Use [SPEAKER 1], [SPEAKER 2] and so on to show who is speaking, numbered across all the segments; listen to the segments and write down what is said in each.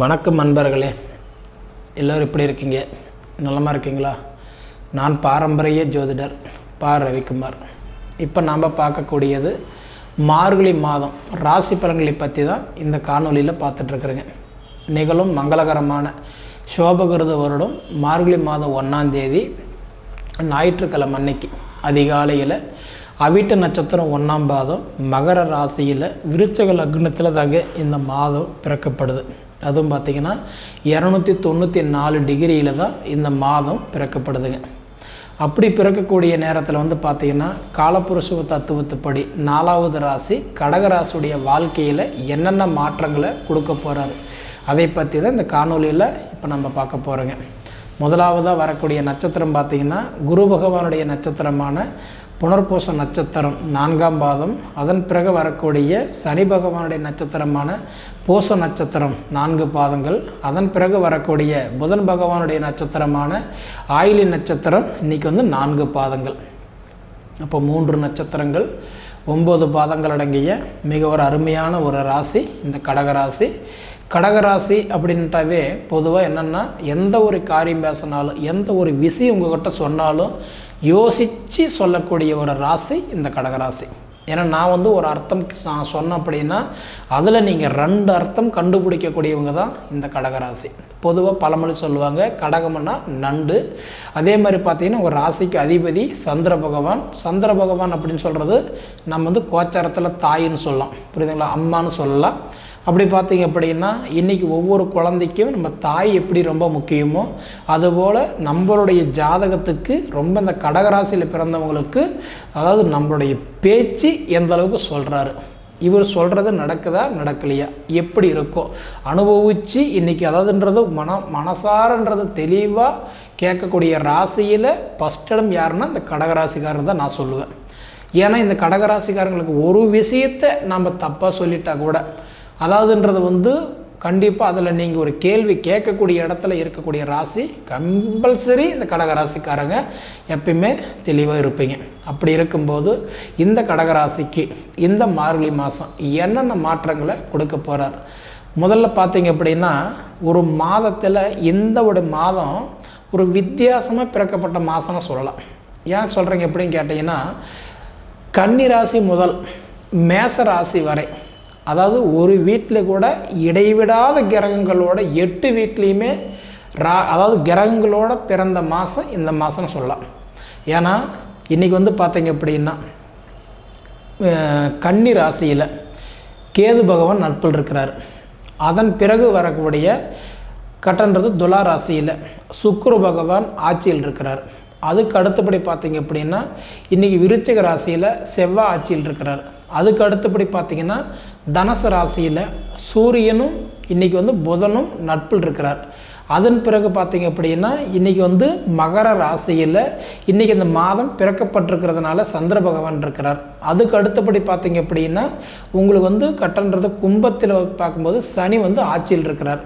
[SPEAKER 1] வணக்கம் நண்பர்களே, எல்லோரும் எப்படி இருக்கீங்க? நலமாக இருக்கீங்களா? நான் பாரம்பரிய ஜோதிடர் பா ரவிக்குமார். இப்போ நாம் பார்க்கக்கூடியது மார்கழி மாதம் ராசி பலன்களை பற்றி தான் இந்த காணொலியில் பார்த்துட்ருக்குறேங்க. நிகழும் மங்களகரமான சோபகிருத வருடம் மார்கழி மாதம் 1ஆம் தேதி ஞாயிற்றுக்கிழமை அன்னைக்கு அதிகாலையில் அவிட்ட நட்சத்திரம் 1ஆம் பாதம் மகர ராசியில் விருச்சக லக்னத்தில் தாங்க இந்த மாதம் பிறக்கப்படுது. அதுவும் பார்த்திங்கன்னா 294 டிகிரியில் தான் இந்த மாதம் பிறக்கப்படுதுங்க. அப்படி பிறக்கக்கூடிய நேரத்தில் பார்த்திங்கன்னா காலப்புருஷ தத்துவத்துப்படி 4வது ராசி கடகராசியுடைய வாழ்க்கையில் என்னென்ன மாற்றங்களை கொடுக்க போகிறாரு அதை பற்றி தான் இந்த காணொலியில் இப்போ நம்ம பார்க்க போகிறோங்க. முதலாவதாக வரக்கூடிய நட்சத்திரம் பார்த்திங்கன்னா குரு பகவானுடைய நட்சத்திரமான புனர்பூச நட்சத்திரம் 4ஆம் பாதம். அதன் பிறகு வரக்கூடிய சனி பகவானுடைய நட்சத்திரமான பூச நட்சத்திரம் 4 பாதங்கள். அதன் பிறகு வரக்கூடிய புதன் பகவானுடைய நட்சத்திரமான ஆயிலி நட்சத்திரம் இன்றைக்கி 4 பாதங்கள். அப்போ 3 நட்சத்திரங்கள் 9 பாதங்கள் அடங்கிய மிக ஒரு அருமையான ஒரு ராசி இந்த கடகராசி. கடகராசி அப்படின்ட்டாவே பொதுவாக என்னென்னா எந்த ஒரு காரியம் பேசினாலும் எந்த ஒரு விஷயம் உங்கள்கிட்ட சொன்னாலும் யோசித்து சொல்லக்கூடிய ஒரு ராசி இந்த கடகராசி. ஏன்னா நான் ஒரு அர்த்தம் நான் சொன்னேன் அப்படின்னா அதில் நீங்கள் 2 அர்த்தம் கண்டுபிடிக்கக்கூடியவங்க தான் இந்த கடகராசி. பொதுவாக பழமொழி சொல்லுவாங்க, கடகம்னா நண்டு. அதே மாதிரி பார்த்திங்கன்னா ஒரு ராசிக்கு அதிபதி சந்திர பகவான். சந்திர பகவான் அப்படின்னு சொல்கிறது நம்ம கோச்சாரத்தில் தாயின்னு சொல்லலாம், புரியுதுங்களா, அம்மான்னு சொல்லலாம். அப்படி பார்த்திங்க அப்படின்னா இன்றைக்கி ஒவ்வொரு குழந்தைக்கும் நம்ம தாய் எப்படி ரொம்ப முக்கியமோ அதுபோல் நம்மளுடைய ஜாதகத்துக்கு ரொம்ப இந்த கடகராசியில் பிறந்தவங்களுக்கு அதாவது நம்மளுடைய பேச்சு எந்த அளவுக்கு சொல்கிறாரு, இவர் சொல்கிறது நடக்குதா நடக்கலையா, எப்படி இருக்கோ அனுபவித்து இன்றைக்கி அதாவதுன்றது மனசாரன்றது தெளிவாக கேட்கக்கூடிய ராசியில் ஃபஸ்ட் இடம் யாருன்னா இந்த கடகராசிக்காரன் தான் நான் சொல்லுவேன். ஏன்னா இந்த கடகராசிக்காரங்களுக்கு ஒரு விஷயத்தை நம்ம தப்பாக சொல்லிட்டா கூட அதாவதுன்றது கண்டிப்பாக அதில் நீங்கள் ஒரு கேள்வி கேட்கக்கூடிய இடத்துல இருக்கக்கூடிய ராசி கம்பல்சரி இந்த கடகராசிக்காரங்க எப்பயுமே தெளிவாக இருப்பீங்க. அப்படி இருக்கும்போது இந்த கடகராசிக்கு இந்த மார்கழி மாதம் என்னென்ன மாற்றங்களை கொடுக்க போகிறார் முதல்ல பார்த்தீங்க அப்படின்னா ஒரு மாதத்தில் இந்த ஒரு மாதம் ஒரு வித்தியாசமாக பிறக்கப்பட்ட மாதம்னு சொல்லலாம். ஏன் சொல்கிறீங்க எப்படின்னு கேட்டிங்கன்னா கன்னி ராசி முதல் மேச ராசி வரை அதாவது ஒரு வீட்டில் கூட இடைவிடாத கிரகங்களோட 8 வீட்லேயுமே அதாவது கிரகங்களோட பிறந்த மாதம் இந்த மாதம்னு சொல்லலாம். ஏன்னா இன்றைக்கி பார்த்தீங்க அப்படின்னா கன்னி ராசியில் கேது பகவான் நட்பில் இருக்கிறார். அதன் பிறகு வரக்கூடிய கட்டன்றது துலா ராசியில் சுக்கிர பகவான் ஆட்சியில் இருக்கிறார். அதுக்கு அடுத்தபடி பார்த்திங்க அப்படின்னா இன்றைக்கி விருச்சிக ராசியில் செவ்வாய் ஆட்சியில் இருக்கிறார். அதுக்கு அடுத்தபடி பார்த்திங்கன்னா தனுசு ராசியில் சூரியனும் இன்றைக்கி புதனும் நட்பில் இருக்கிறார். அதன் பிறகு பார்த்திங்க அப்படின்னா இன்றைக்கி மகர ராசியில் இன்றைக்கி இந்த மாதம் பிறக்கப்பட்டிருக்கிறதுனால சந்திர பகவான் இருக்கிறார். அதுக்கு அடுத்தபடி பார்த்திங்க அப்படின்னா உங்களுக்கு கட்டன்றது கும்பத்தில் பார்க்கும்போது சனி ஆட்சியில் இருக்கிறார்.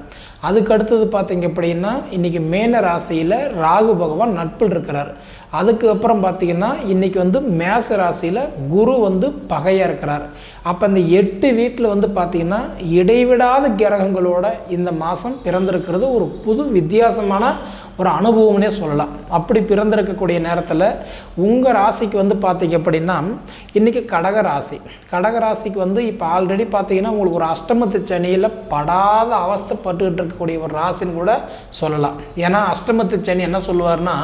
[SPEAKER 1] அதுக்கு அடுத்தது பார்த்திங்க அப்படின்னா இன்றைக்கி மேன ராசியில் ராகு பகவான் நட்பில் இருக்கிறார். அதுக்கு அப்புறம் பார்த்திங்கன்னா இன்றைக்கி மேச ராசியில் குரு பகையாக இருக்கிறார். அப்போ இந்த 8 வீட்டில் பார்த்திங்கன்னா இடைவிடாத கிரகங்களோட இந்த மாதம் பிறந்திருக்கிறது ஒரு புது வித்தியாசமான ஒரு அனுபவம்னே சொல்லலாம். அப்படி பிறந்திருக்கக்கூடிய நேரத்தில் உங்கள் ராசிக்கு பார்த்திங்க அப்படின்னா இன்றைக்கி கடகராசி. கடகராசிக்கு இப்போ ஆல்ரெடி பார்த்திங்கன்னா உங்களுக்கு ஒரு அஷ்டமத்து சனியில் படாத அவஸ்தைப்பட்டுக்கிட்டு இருக்கக்கூடிய ஒரு ராசின்னு கூட சொல்லலாம். ஏன்னா அஷ்டமத்து சனி என்ன சொல்லுவார்னா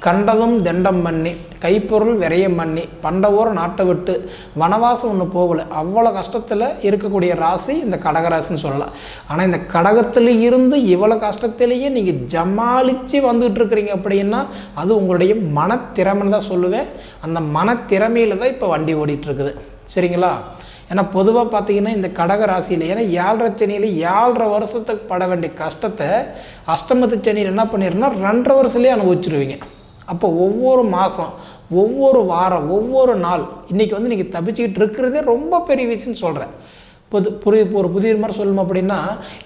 [SPEAKER 1] கண்டதும் தண்டம் பண்ணி கைப்பொருள் விரயம் பண்ணி பண்டவோர் நாட்டை விட்டு வனவாசம் ஒன்று போகலை, அவ்வளோ கஷ்டத்தில் இருக்கக்கூடிய ராசி இந்த கடகராசின்னு சொல்லலாம். ஆனால் இந்த கடகத்தில் இருந்து இவ்வளோ கஷ்டத்திலேயே நீங்கள் ஜமாளித்து வந்துகிட்டு இருக்கிறீங்க அப்படின்னா அது உங்களுடைய மனத்திறமைன்னு தான் சொல்லுவேன். அந்த மனத்திறமையில் தான் இப்போ வண்டி ஓடிட்டுருக்குது, சரிங்களா? ஏன்னா பொதுவாக பார்த்தீங்கன்னா இந்த கடக ராசியில் ஏன்னா 7.5 சனியில் 7.5 வருஷத்துக்கு பட வேண்டிய கஷ்டத்தை அஷ்டமத்து சனியில் என்ன பண்ணிடுன்னா 2.5 வருஷத்துலேயே அனுபவிச்சிருவீங்க. அப்போ ஒவ்வொரு மாதம் ஒவ்வொரு வாரம் ஒவ்வொரு நாள் இன்றைக்கி நீங்கள் தப்பிச்சுக்கிட்டு இருக்கிறதே ரொம்ப பெரிய விஷயம்னு சொல்கிறேன். ஒரு புதிய மாதிரி சொல்லணும் அப்படின்னா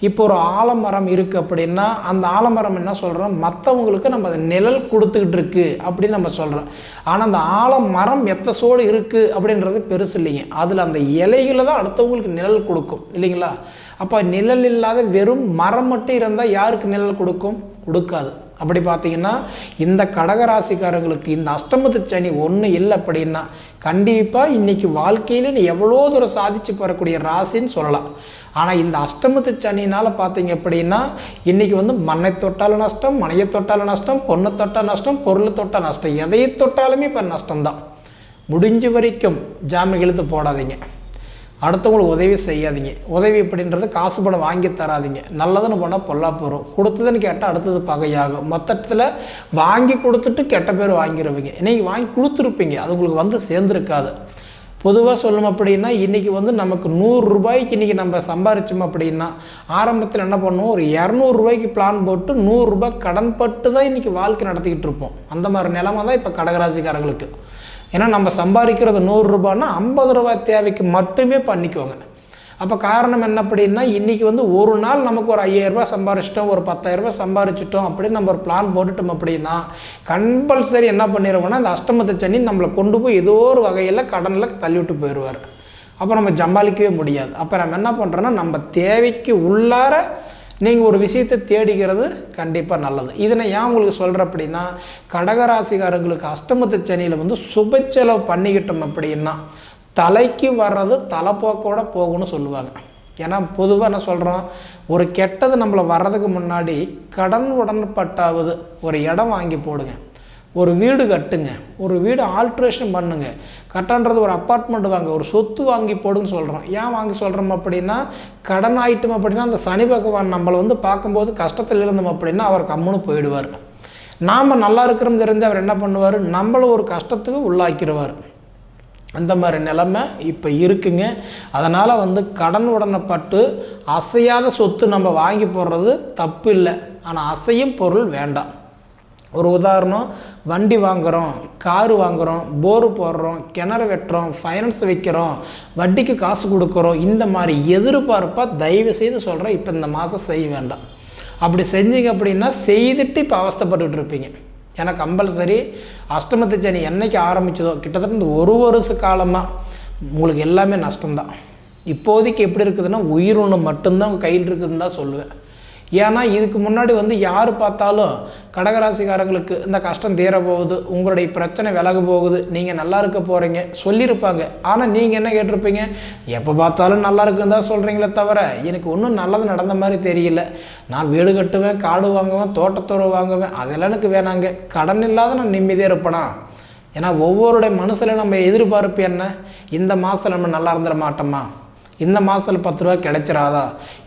[SPEAKER 1] இப்போ ஒரு ஆலமரம் இருக்குது அப்படின்னா அந்த ஆலமரம் என்ன சொல்கிறோம் மற்றவங்களுக்கு நம்ம அதை நிழல் கொடுத்துக்கிட்டு இருக்கு அப்படின்னு நம்ம சொல்கிறோம். ஆனால் அந்த ஆலமரம் எத்தசோடு இருக்குது அப்படின்றது பெருசு இல்லைங்க. அதில் அந்த இலைகளை தான் அடுத்தவங்களுக்கு நிழல் கொடுக்கும் இல்லைங்களா? அப்போ நிழல் இல்லாத வெறும் மரம் மட்டும் இருந்தால் யாருக்கு நிழல் கொடுக்காது. அப்படி பார்த்தீங்கன்னா இந்த கடகராசிக்காரங்களுக்கு இந்த அஷ்டமத்து சனி ஒன்று இல்லை அப்படின்னா கண்டிப்பாக இன்றைக்கி வாழ்க்கையில் நீ எவ்வளோ தூரம் சாதிச்சு பெறக்கூடிய ராசின்னு சொல்லலாம். ஆனால் இந்த அஷ்டமத்து சனினால் பார்த்தீங்க அப்படின்னா இன்றைக்கி மண்ணை தொட்டாலும் நஷ்டம், மனையை தொட்டாலும் நஷ்டம், பொண்ணை தொட்டால் நஷ்டம், பொருளை தொட்டால் நஷ்டம், எதையை தொட்டாலுமே இப்போ நஷ்டம்தான். முடிஞ்ச வரைக்கும் ஜாமீன் இழுத்து போடாதீங்க, அடுத்தவங்களுக்கு உதவி செய்யாதீங்க. உதவி அப்படின்றது காசு பணம் வாங்கி தராதிங்க. நல்லதுன்னு போனால் பொல்லா போகிறோம், கொடுத்ததுன்னு கேட்டால் அடுத்தது பகையாகும். மொத்தத்தில் வாங்கி கொடுத்துட்டு கெட்ட பேர் வாங்கிடுவீங்க. இன்றைக்கி வாங்கி கொடுத்துருப்பீங்க, அது உங்களுக்கு சேர்ந்துருக்காது. பொதுவாக சொல்லணும் அப்படின்னா இன்றைக்கி நமக்கு 100 ரூபாய்க்கு இன்றைக்கி நம்ம சம்பாரிச்சோம் அப்படின்னா ஆரம்பத்தில் என்ன பண்ணுவோம், ஒரு 200 ரூபாய்க்கு பிளான் போட்டு 100 ரூபாய் கடன் பட்டு தான் இன்றைக்கி வாழ்க்கை நடத்திக்கிட்டு இருப்போம். அந்த மாதிரி நிலைமை தான் இப்போ கடகராசிக்காரங்களுக்கு. ஏன்னா நம்ம சம்பாதிக்கிறது 100 ரூபான்னா 50 ரூபாய் தேவைக்கு மட்டுமே பண்ணிக்குவாங்க. அப்போ காரணம் என்ன அப்படின்னா இன்றைக்கி ஒரு நாள் நமக்கு ஒரு 5000 ரூபாய் சம்பாரிச்சிட்டோம், ஒரு 10,000 ரூபாய் சம்பாரிச்சிட்டோம் அப்படின்னு நம்ம ஒரு பிளான் போட்டுட்டோம் அப்படின்னா கம்பல்சரி என்ன பண்ணிடுவோம்னா இந்த அஷ்டமத்து சனி நம்மளை கொண்டு போய் ஏதோ ஒரு வகையில் கடனில் தள்ளிவிட்டு போயிடுவார். அப்போ நம்ம சமாளிக்கவே முடியாது. அப்போ நம்ம என்ன பண்ணுறோன்னா நம்ம தேவைக்கு உள்ளார நீங்கள் ஒரு விஷயத்தை தேடிக்கிறது கண்டிப்பாக நல்லது. இதனை ஏன் உங்களுக்கு சொல்கிறேன் அப்படின்னா கடகராசிக்காரங்களுக்கு அஷ்டமத்து சனியில் சுப செலவு பண்ணிக்கிட்டோம் அப்படின்னா தலைக்கு வர்றது தலைப்போக்கோட போகும்னு சொல்லுவாங்க. ஏன்னா பொதுவாக என்ன சொல்கிறோம், ஒரு கெட்டது நம்மளை வர்றதுக்கு முன்னாடி கடன் உடன்பட்டாவது ஒரு இடம் வாங்கி போடுங்க, ஒரு வீடு கட்டுங்க, ஒரு வீடு ஆல்ட்ரேஷன் பண்ணுங்க, கட்டன்றது ஒரு அப்பார்ட்மெண்ட் வாங்க, ஒரு சொத்து வாங்கி போடுன்னு சொல்கிறோம். ஏன் வாங்கி சொல்கிறோம் அப்படின்னா கடன் ஆயிட்டோம் அப்படின்னா அந்த சனி பகவான் நம்மளை பார்க்கும்போது கஷ்டத்தில் இருந்தோம் அப்படின்னா அவர் கம்முன்னு போயிடுவார். நாம் நல்லா இருக்கிறோம் தெரிஞ்சு அவர் என்ன பண்ணுவார், நம்மளை ஒரு கஷ்டத்துக்கு உள்ளாக்கிடுவார். அந்த மாதிரி நிலைமை இப்போ இருக்குங்க. அதனால் கடன் உடனப்பட்டு அசையாத சொத்து நம்ம வாங்கி போடுறது தப்பு இல்லை, ஆனால் அசையும் பொருள் வேண்டாம். ஒரு உதாரணம், வண்டி வாங்குகிறோம், காரு வாங்குகிறோம், போரு போடுறோம், கிணறு வெட்டுறோம், ஃபைனான்ஸ் வைக்கிறோம், வட்டிக்கு காசு கொடுக்குறோம், இந்த மாதிரி எதிர்பார்ப்பாக தயவு செய்து சொல்கிறேன் இப்போ இந்த மாதம் செய்ய வேண்டாம். அப்படி செஞ்சீங்க அப்படின்னா செய்துட்டு இப்போ அவஸ்தைப்பட்டுக்கிட்டு இருப்பீங்க. ஏன்னா கம்பல்சரி அஷ்டமத்து சனி என்னைக்கு ஆரம்பிச்சதோ கிட்டத்தட்ட இந்த ஒரு வருஷ காலமாக உங்களுக்கு எல்லாமே நஷ்டம்தான். இப்போதைக்கு எப்படி இருக்குதுன்னா உயிர் ஒன்று மட்டும்தான் உங்கள் கையில் இருக்குதுன்னு தான் சொல்லுவேன். ஏன்னா இதுக்கு முன்னாடி யார் பார்த்தாலும் கடகராசிக்காரங்களுக்கு இந்த கஷ்டம் தீர போகுது, உங்களுடைய பிரச்சனை விலக போகுது, நீங்கள் நல்லா இருக்க போகிறீங்க சொல்லியிருப்பாங்க. ஆனால் நீங்கள் என்ன கேட்டிருப்பீங்க, எப்போ பார்த்தாலும் நல்லா இருக்குன்னு தான் சொல்கிறீங்களே தவிர எனக்கு ஒன்றும் நல்லது நடந்த மாதிரி தெரியல. நான் வீடு கட்டுவேன், காடு வாங்குவேன், தோட்டத்தோடு வாங்குவேன், அதெல்லாம் எனக்கு வேணாங்க, கடன் இல்லாத நான் நிம்மதியாக இருப்பேனா. ஏன்னா ஒவ்வொருடைய மனசில் நம்ம எதிர்பார்ப்பு என்ன, இந்த மாதத்தில் நம்ம நல்லா இருந்துட மாட்டோமா, இந்த மாதத்தில் 10 ரூபா கிடைச்சிடாதா,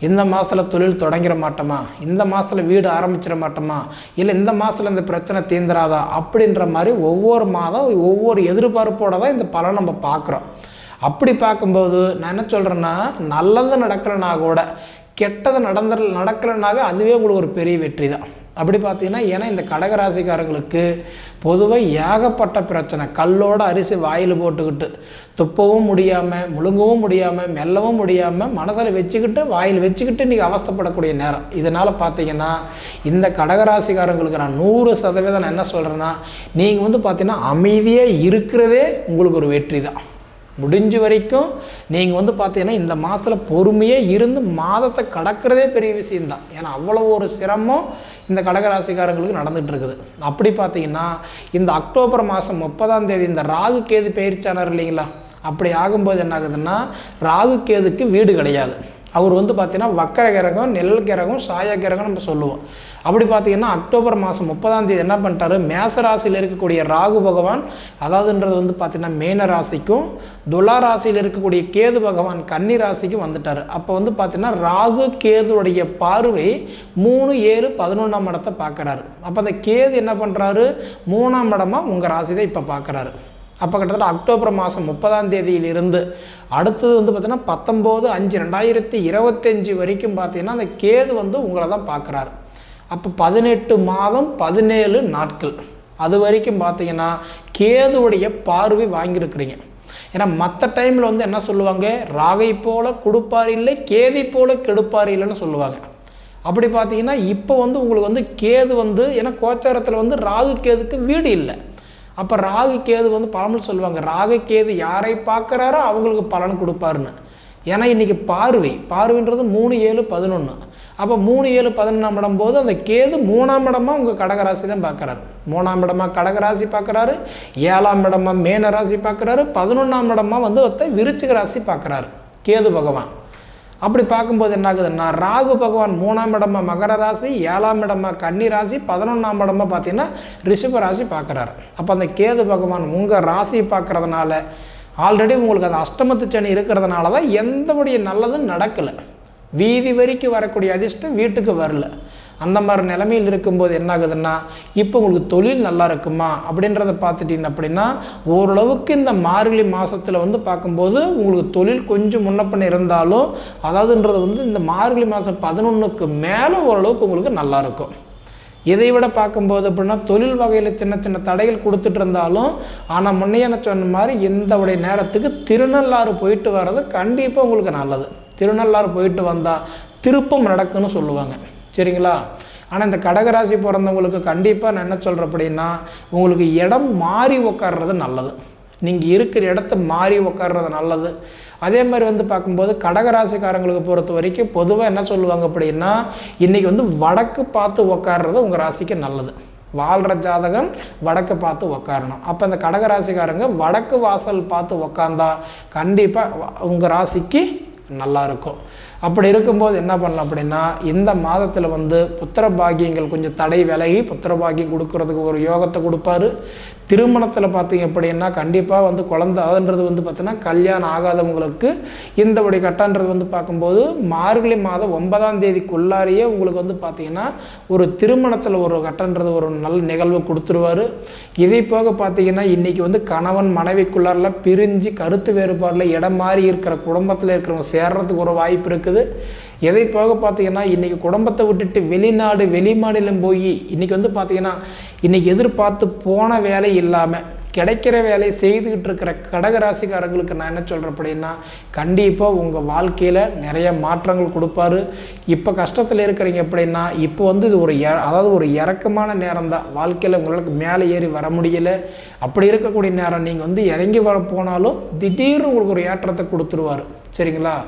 [SPEAKER 1] இந்த மாதத்தில் தொழில் தொடங்கிட மாட்டோமா, இந்த மாதத்தில் வீடு ஆரம்பிச்சிட மாட்டோமா, இல்லை இந்த மாதத்தில் இந்த பிரச்சனை தீந்துராதா அப்படின்ற மாதிரி ஒவ்வொரு மாதம் ஒவ்வொரு எதிர்பார்ப்போடு தான் இந்த பலன் நம்ம பார்க்குறோம். அப்படி பார்க்கும்போது நான் என்ன சொல்கிறேன்னா நல்லது நடக்கலைன்னா கூட கெட்டது நடக்கலைனாவே அதுவே உங்களுக்கு ஒரு பெரிய வெற்றி தான். அப்படி பார்த்தீங்கன்னா ஏன்னா இந்த கடகராசிக்காரங்களுக்கு பொதுவாக ஏகப்பட்ட பிரச்சனை, கல்லோட அரிசி வாயில் போட்டுக்கிட்டு துப்பவும் முடியாமல், முழுங்கவும் முடியாமல், மெல்லவும் முடியாமல், மனசில் வச்சுக்கிட்டு வாயில் வச்சுக்கிட்டு இன்றைக்கி அவஸ்தைப்படக்கூடிய நேரம். இதனால் பார்த்தீங்கன்னா இந்த கடகராசிக்காரங்களுக்கு நான் 100% நான் என்ன சொல்கிறேன்னா நீங்கள் பார்த்தீங்கன்னா அமைதியாக இருக்கிறதே உங்களுக்கு ஒரு வெற்றி தான். முடிஞ்ச வரைக்கும் நீங்கள் பார்த்தீங்கன்னா இந்த மாதத்தில் பொறுமையாக இருந்து மாதத்தை கடக்கிறதே பெரிய விஷயம்தான். ஏன்னா அவ்வளோ ஒரு சிரமம் இந்த கடகராசிக்காரங்களுக்கு நடந்துகிட்டு இருக்குது. அப்படி பார்த்தீங்கன்னா இந்த அக்டோபர் மாதம் 30ஆம் தேதி இந்த ராகு கேது பயிற்சியானார் இல்லைங்களா, அப்படி ஆகும்போது என்ன ஆகுதுன்னா ராகு கேதுக்கு வீடு கிடையாது. அவர் பார்த்தீங்கன்னா வக்கர கிரகம், நெல் கிரகம், சாய கிரகம் நம்ம சொல்லுவோம். அப்படி பார்த்தீங்கன்னா அக்டோபர் மாதம் 30ஆம் தேதி என்ன பண்ணிட்டாரு, மேச ராசியில் இருக்கக்கூடிய ராகு பகவான், அதாவதுன்றது பார்த்தீங்கன்னா மீன ராசிக்கும், துலா ராசியில் இருக்கக்கூடிய கேது பகவான் கன்னி ராசிக்கும் வந்துட்டார். அப்போ பார்த்தீங்கன்னா ராகு கேதுடைய பார்வை 3, 7, 11ஆம் இடத்தை பார்க்குறாரு. அப்போ அந்த கேது என்ன பண்ணுறாரு, 3ஆம் இடமா உங்கள் ராசி தான் இப்போ பார்க்குறாரு. அப்போ கிட்டத்தட்ட அக்டோபர் மாதம் 30ஆம் தேதியிலிருந்து அடுத்தது பார்த்தீங்கன்னா 19/5/2025 வரைக்கும் பார்த்தீங்கன்னா அந்த கேது உங்களை தான் பார்க்குறாரு. அப்போ 18 மாதம் 17 நாட்கள் அது வரைக்கும் பார்த்தீங்கன்னா கேதுவுடைய பார்வை வாங்கியிருக்கிறீங்க. ஏன்னா மற்ற டைமில் என்ன சொல்லுவாங்க, ராகை போல கொடுப்பார் இல்லை, கேதை போல கெடுப்பார் இல்லைன்னு சொல்லுவாங்க. அப்படி பார்த்தீங்கன்னா இப்போ உங்களுக்கு கேது ஏன்னா கோச்சாரத்தில் ராகு கேதுக்கு வீடு இல்லை. அப்போ ராகு கேது பலமும் சொல்லுவாங்க, ராகு கேது யாரை பார்க்குறாரோ அவங்களுக்கு பலன் கொடுப்பாருன்னு. ஏன்னா இன்றைக்கி பார்வைன்றது 3, 7, 11. அப்போ 3, 7, 11ஆம் இடம் போது அந்த கேது 3ஆம் இடமாக உங்கள் கடகராசி தான் பார்க்குறாரு. 3ஆம் இடமாக கடகராசி பார்க்குறாரு, 7ஆம் இடமாக மேன ராசி பார்க்குறாரு, 11ஆம் இடமாக வந்து விருச்சிக ராசி பார்க்குறாரு கேது பகவான். அப்படி பார்க்கும்போது என்ன ஆகுதுன்னா, ராகு பகவான் 3ஆம் இடமாக மகர ராசி, 7ஆம் இடமாக கன்னி ராசி, 11ஆம் இடமாக பார்த்தீங்கன்னா ரிஷப ராசி பார்க்குறாரு. அப்போ அந்த கேது பகவான் உங்கள் ராசி பார்க்குறதுனால ஆல்ரெடி உங்களுக்கு அந்த அஷ்டமத்து சனி இருக்கிறதுனால தான் எந்தபடிய நல்லதும் நடக்கலை. வீதி வரைக்கும் வரக்கூடிய அதிர்ஷ்டம் வீட்டுக்கு வரல. அந்த மாதிரி நிலைமையில் இருக்கும்போது என்ன ஆகுதுன்னா, இப்போ உங்களுக்கு தொழில் நல்லா இருக்குமா அப்படின்றத பார்த்துட்டீங்க அப்படின்னா, ஓரளவுக்கு இந்த மார்கழி மாதத்தில் வந்து பார்க்கும்போது உங்களுக்கு தொழில் கொஞ்சம் முன்னப்பண்ண இருந்தாலும், அதாவதுன்றது வந்து இந்த மார்கழி மாதம் 11க்கு மேலே ஓரளவுக்கு உங்களுக்கு நல்லாயிருக்கும். இதை விட பார்க்கும்போது அப்படின்னா தொழில் வகையில் சின்ன சின்ன தடைகள் கொடுத்துட்டு இருந்தாலும், ஆனால் முன்னையே நான் சொன்ன மாதிரி இந்த உடைய நேரத்துக்கு திருநள்ளாறு போயிட்டு வர்றது கண்டிப்பாக உங்களுக்கு நல்லது. திருநள்ளாறு போயிட்டு வந்தால் திருப்பம் நடக்குன்னு சொல்லுவாங்க, சரிங்களா? ஆனால் இந்த கடகராசி பிறந்தவங்களுக்கு கண்டிப்பாக நான் என்ன சொல்கிறேன் அப்படின்னா, உங்களுக்கு இடம் மாறி உட்கார்றது நல்லது. நீங்கள் இருக்கிற இடத்த மாறி உட்கார்றது நல்லது. அதே மாதிரி வந்து பார்க்கும்போது கடகராசிக்காரங்களுக்கு பொறுத்த வரைக்கும் பொதுவாக என்ன சொல்லுவாங்க அப்படின்னா, இன்றைக்கி வந்து வடக்கு பார்த்து உட்கார்றது உங்கள் ராசிக்கு நல்லது. வாழ்கிற ஜாதகம் வடக்கு பார்த்து உக்காரணும். அப்போ இந்த கடகராசிக்காரங்க வடக்கு வாசல் பார்த்து உக்காந்தா கண்டிப்பாக உங்கள் ராசிக்கு நல்லா இருக்கும். அப்படி இருக்கும்போது என்ன பண்ணலாம் அப்படின்னா, இந்த மாதத்தில் வந்து புத்திர பாக்கியங்கள் கொஞ்சம் தடை விலகி புத்திர பாக்கியம் கொடுக்கறதுக்கு ஒரு யோகத்தை கொடுப்பாரு. திருமணத்தில் பார்த்தீங்க அப்படின்னா கண்டிப்பாக வந்து குழந்தை அதுன்றது வந்து பார்த்தீங்கன்னா கல்யாணம் ஆகாதவங்களுக்கு இந்தபடி கட்டன்றது வந்து பார்க்கும்போது மார்கழி மாதம் 9ஆம் தேதிக்குள்ளாரியே உங்களுக்கு வந்து பார்த்தீங்கன்னா ஒரு திருமணத்தில் ஒரு கட்டன்றது ஒரு நல்ல நிகழ்வு கொடுத்துருவார். இதை போக பார்த்தீங்கன்னா இன்றைக்கி வந்து கணவன் மனைவிக்குள்ளாரில் பிரிஞ்சு கருத்து வேறுபாடில் இடம் மாறி இருக்கிற குடும்பத்தில் இருக்கிறவங்க சேர்றதுக்கு ஒரு வாய்ப்பு இருக்குது. எதை போக பார்த்தீங்கன்னா இன்றைக்கி குடும்பத்தை விட்டுட்டு வெளிநாடு வெளி மாநிலம் போய் இன்றைக்கி வந்து பார்த்தீங்கன்னா இன்றைக்கி எதிர்பார்த்து போன வேலை இல்லாமல் கிடைக்கிற வேலையை செய்துக்கிட்டு இருக்கிற கடகராசிக்காரங்களுக்கு நான் என்ன சொல்கிறேன் அப்படின்னா, கண்டிப்பாக உங்கள் வாழ்க்கையில் நிறைய மாற்றங்கள் கொடுப்பாரு. இப்போ கஷ்டத்தில் இருக்கிறீங்க அப்படின்னா இப்போ வந்து இது அதாவது ஒரு இறக்கமான நேரம் தான். வாழ்க்கையில் உங்களுக்கு மேலே ஏறி வர முடியலை. அப்படி இருக்கக்கூடிய நேரம் நீங்கள் வந்து இறங்கி வர போனாலும் திடீர்னு உங்களுக்கு ஒரு ஏற்றத்தை கொடுத்துருவார், சரிங்களா?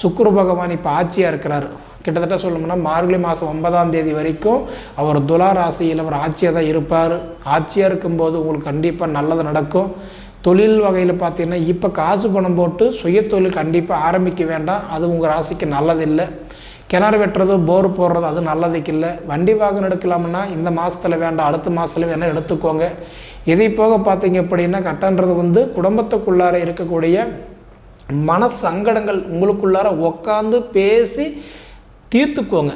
[SPEAKER 1] சுக்கிர பகவான் இப்போ ஆட்சியாக இருக்கிறார். கிட்டத்தட்ட சொல்லணும்னா மார்கழி மாதம் 9ஆம் தேதி வரைக்கும் அவர் துலா ராசியில் அவர் ஆட்சியாக தான் இருப்பார். ஆட்சியாக இருக்கும்போது உங்களுக்கு கண்டிப்பாக நல்லது நடக்கும். தொழில் வகையில் பார்த்தீங்கன்னா இப்போ காசு பணம் போட்டு சுய தொழில் கண்டிப்பாக ஆரம்பிக்க வேண்டாம். அது உங்கள் ராசிக்கு நல்லதில்லை. கிணறு வெட்டுறது போர் போடுறது அது நல்லதுக்கு இல்லை. வண்டி வாகனம் எடுக்கலாம்னா இந்த மாதத்தில் வேண்டாம், அடுத்த மாதத்துல வேணால் எடுத்துக்கோங்க. இதை போக பார்த்தீங்க அப்படின்னா கட்டன்றது வந்து குடும்பத்துக்குள்ளார இருக்கக்கூடிய மன சங்கடங்கள் உங்களுக்குள்ளார உக்காந்து பேசி தீர்த்துக்கோங்க.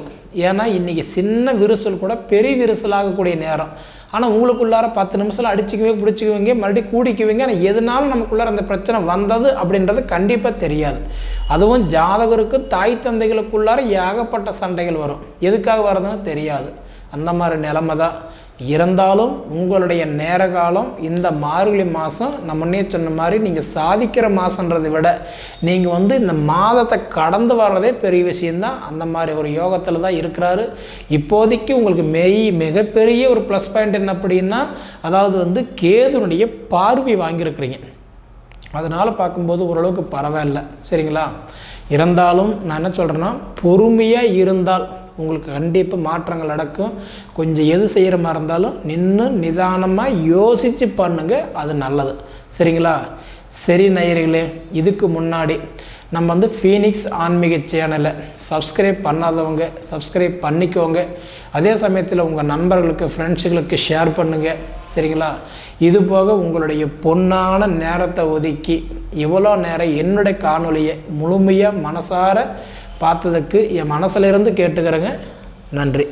[SPEAKER 1] ஏன்னா இன்றைக்கி சின்ன விரிசல் கூட பெரிய விரிசலாகக்கூடிய நேரம். ஆனால் உங்களுக்குள்ளார 10 நிமிஷத்தில் அடிச்சுக்குவீங்க, பிடிச்சிக்குவீங்க, மறுபடியும் கூடிக்குவீங்க. ஆனால் எதனாலும் நமக்குள்ளார அந்த பிரச்சனை வந்தது அப்படின்றது கண்டிப்பாக தெரியாது. அதுவும் ஜாதகருக்கு தாய் தந்தைகளுக்குள்ளார ஏகப்பட்ட சண்டைகள் வரும். எதுக்காக வர்றதுன்னு தெரியாது. அந்த மாதிரி நிலைமை தான் இருந்தாலும் உங்களுடைய நேர காலம் இந்த மார்கழி மாதம் நான் முன்னே சொன்ன மாதிரி நீங்கள் சாதிக்கிற மாதன்றதை விட நீங்கள் வந்து இந்த மாதத்தை கடந்து வர்றதே பெரிய விஷயந்தான். அந்த மாதிரி ஒரு யோகத்தில் தான் இருக்கிறாரு. இப்போதைக்கு உங்களுக்கு மிகப்பெரிய ஒரு ப்ளஸ் பாயிண்ட் என்ன அப்படின்னா, அதாவது வந்து கேதுனுடைய பார்வை வாங்கியிருக்கிறீங்க. அதனால் பார்க்கும்போது ஓரளவுக்கு பரவாயில்ல, சரிங்களா? இருந்தாலும் நான் என்ன சொல்கிறேன்னா, பொறுமையாக இருந்தால் உங்களுக்கு கண்டிப்பாக மாற்றங்கள் நடக்கும். கொஞ்சம் எது செய்கிற மாதிரி இருந்தாலும் நின்று நிதானமாக யோசித்து பண்ணுங்க, அது நல்லது, சரிங்களா? சரி நேயர்களே, இதுக்கு முன்னாடி நம்ம வந்து ஃபீனிக்ஸ் ஆன்மீக சேனலை சப்ஸ்கிரைப் பண்ணாதவங்க சப்ஸ்கிரைப் பண்ணிக்கோங்க. அதே சமயத்தில் உங்கள் நண்பர்களுக்கு ஃப்ரெண்ட்ஸுகளுக்கு ஷேர் பண்ணுங்கள், சரிங்களா? இது போக உங்களுடைய பொன்னான நேரத்தை ஒதுக்கி இவ்வளோ நேரம் என்னுடைய காணொலியை முழுமையாக மனசார பார்த்ததுக்கு என் மனசிலிருந்து கேட்டுக்கிறேங்க. நன்றி.